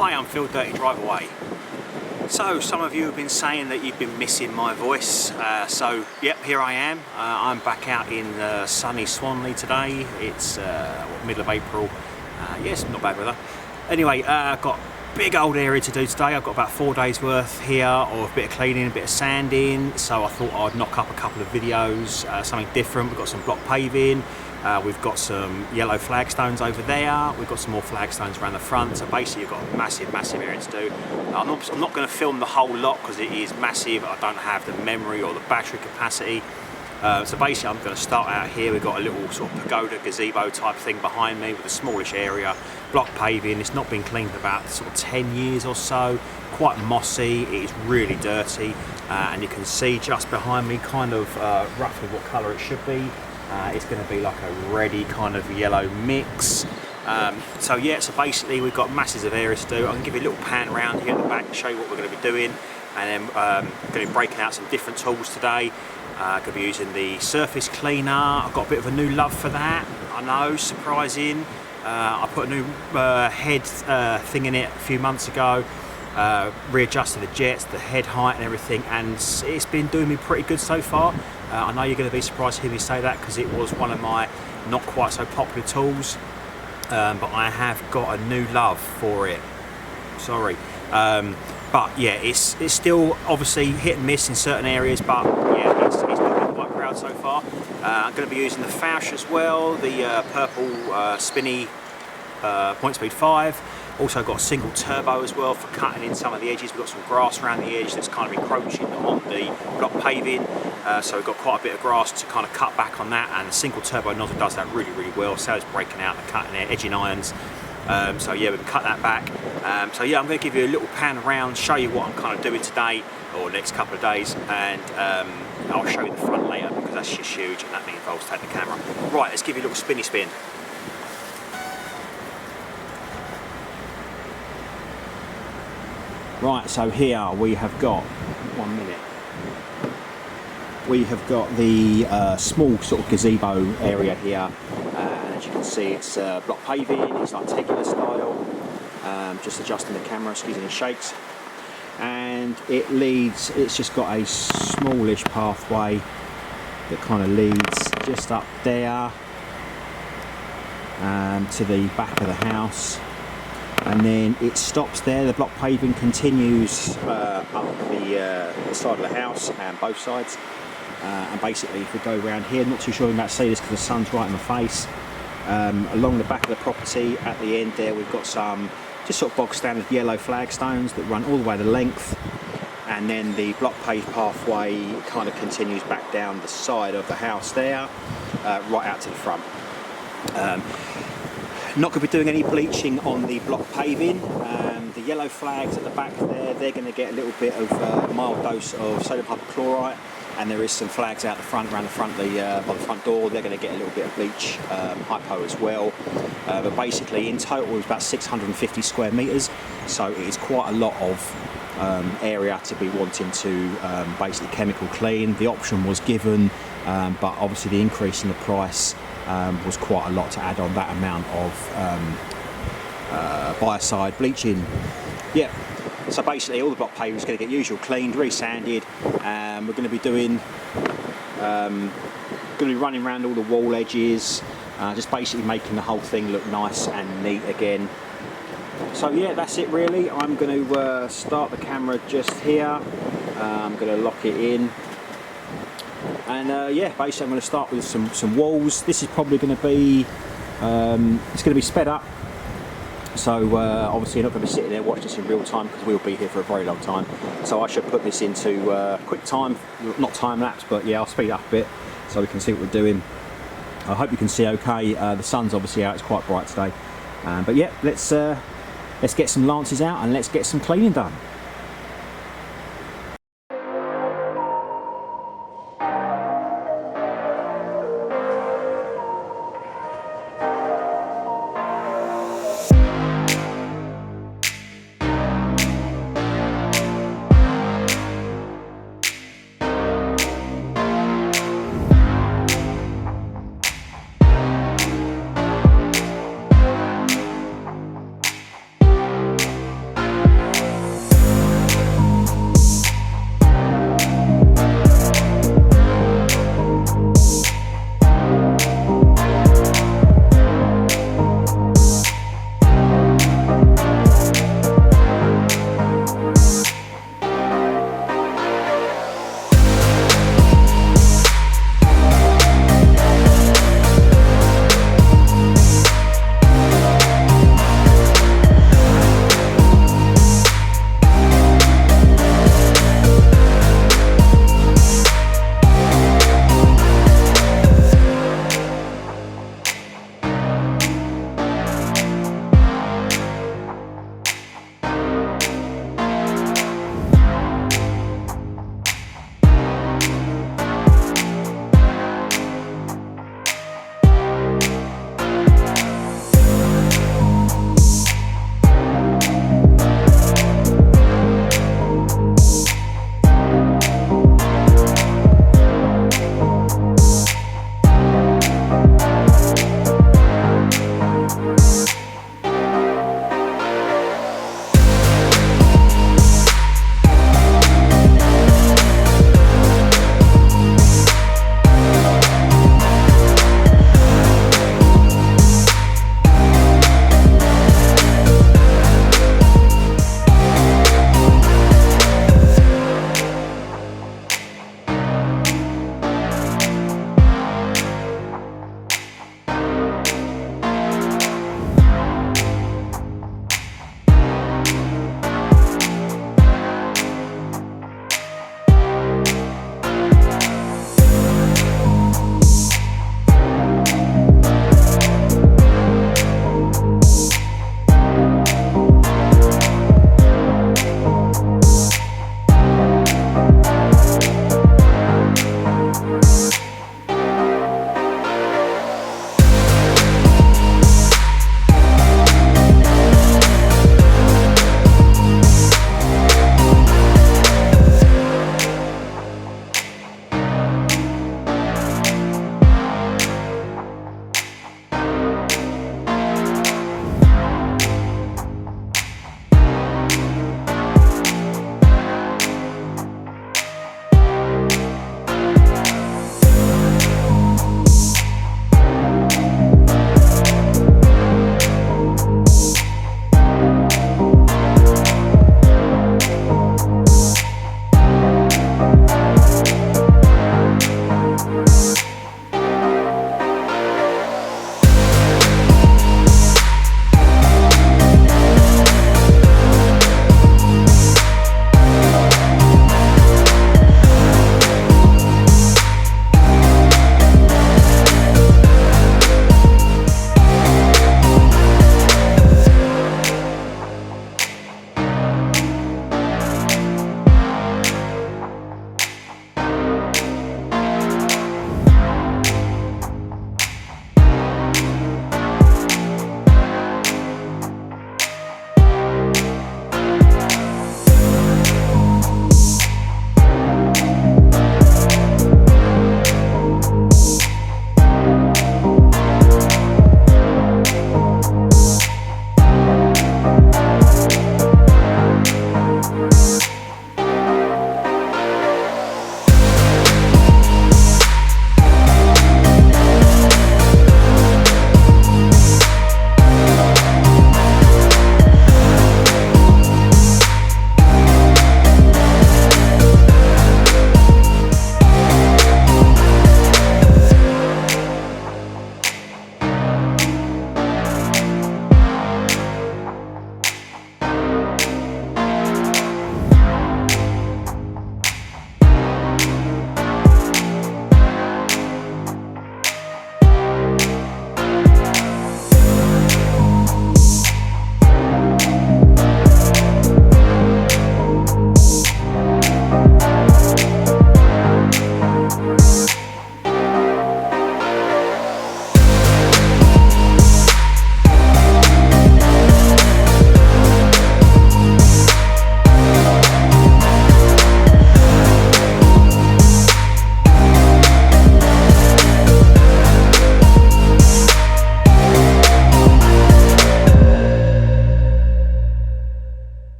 Hi, I'm Phil Dirty Drive Away. So, some of you have been saying that you've been missing my voice. So, yep, here I am. I'm back out in sunny Swanley today. It's middle of April. Yes, not bad weather. Anyway, I've got a big old area to do today. I've got about 4 days worth here of a bit of cleaning, a bit of sanding. So I thought I'd knock up a couple of videos, something different. We've got some block paving. We've got some yellow flagstones over there. We've got some more flagstones around the front. So basically you've got a massive area to do. I'm not going to film the whole lot because it is massive. I don't have the memory or the battery capacity. So basically I'm going to start out here. We've got a little sort of pagoda gazebo type thing behind me with a smallish area. Block paving. It's not been cleaned for about sort of 10 years or so. Quite mossy. It is really dirty. And you can see just behind me kind of roughly what colour it should be. It's going to be like a reddy kind of yellow mix. So yeah, so basically we've got masses of areas to do. I'm going to give you a little pan around here at the back to show you what we're going to be doing, and then going to be breaking out some different tools today. Going to be using the surface cleaner. I've got a bit of a new love for that. I know, surprising. I put a new head thing in it a few months ago. Readjusted the jets, the head height and everything, and it's been doing me pretty good so far. I know you're going to be surprised to hear me say that because it was one of my not quite so popular tools, but I have got a new love for it. Sorry. But yeah, it's still obviously hit and miss in certain areas, but yeah, it's been quite proud so far. I'm going to be using the Fauch as well, the purple spinny point speed 5. Also got a single turbo as well for cutting in some of the edges. We've got some grass around the edge that's kind of encroaching on the block paving. So we've got quite a bit of grass to kind of cut back on that, and the single turbo nozzle does that really well. So it's breaking out and cutting it, edging irons. So yeah, we can cut that back. So yeah, I'm going to give you a little pan around, show you what I'm kind of doing today or next couple of days, and I'll show you the front later because that's just huge and that involves taking the camera. Right, let's give you a little spinny spin. Right, so here we have got, 1 minute, we have got the small sort of gazebo area here, and as you can see it's block paving, it's like tegular style, just adjusting the camera, excuse any shakes, and it leads, it's just got a smallish pathway that kind of leads just up there to the back of the house. And then it stops there. The block paving continues up the side of the house and both sides. And basically, if we go around here, not too sure you might see this because the sun's right in my face. Along the back of the property, at the end there, we've got some just sort of bog standard yellow flagstones that run all the way the length. And then the block paved pathway kind of continues back down the side of the house there, right out to the front. Not going to be doing any bleaching on the block paving. The yellow flags at the back there, they're going to get a little bit of a mild dose of sodium hypochlorite, and there is some flags out the front, around the front, by the front door. They're going to get a little bit of bleach, hypo as well. But basically, in total, it's about 650 square metres, so it is quite a lot of area to be wanting to basically chemical clean. The option was given, but obviously the increase in the price was quite a lot to add on that amount of biocide bleaching. Yeah, so basically all the block paving is going to get usual cleaned, re-sanded, and we're going to be doing, going to be running around all the wall edges, just basically making the whole thing look nice and neat again. So yeah, that's it really. I'm going to start the camera just here. I'm going to lock it in. And yeah, basically I'm going to start with some walls. This is probably going to be, it's going to be sped up. So obviously you're not going to be sitting there watching this in real time because we'll be here for a very long time. So I should put this into quick time, not time lapse, but yeah, I'll speed up a bit so we can see what we're doing. I hope you can see okay. The sun's obviously out, it's quite bright today. But yeah, let's get some lances out and let's get some cleaning done.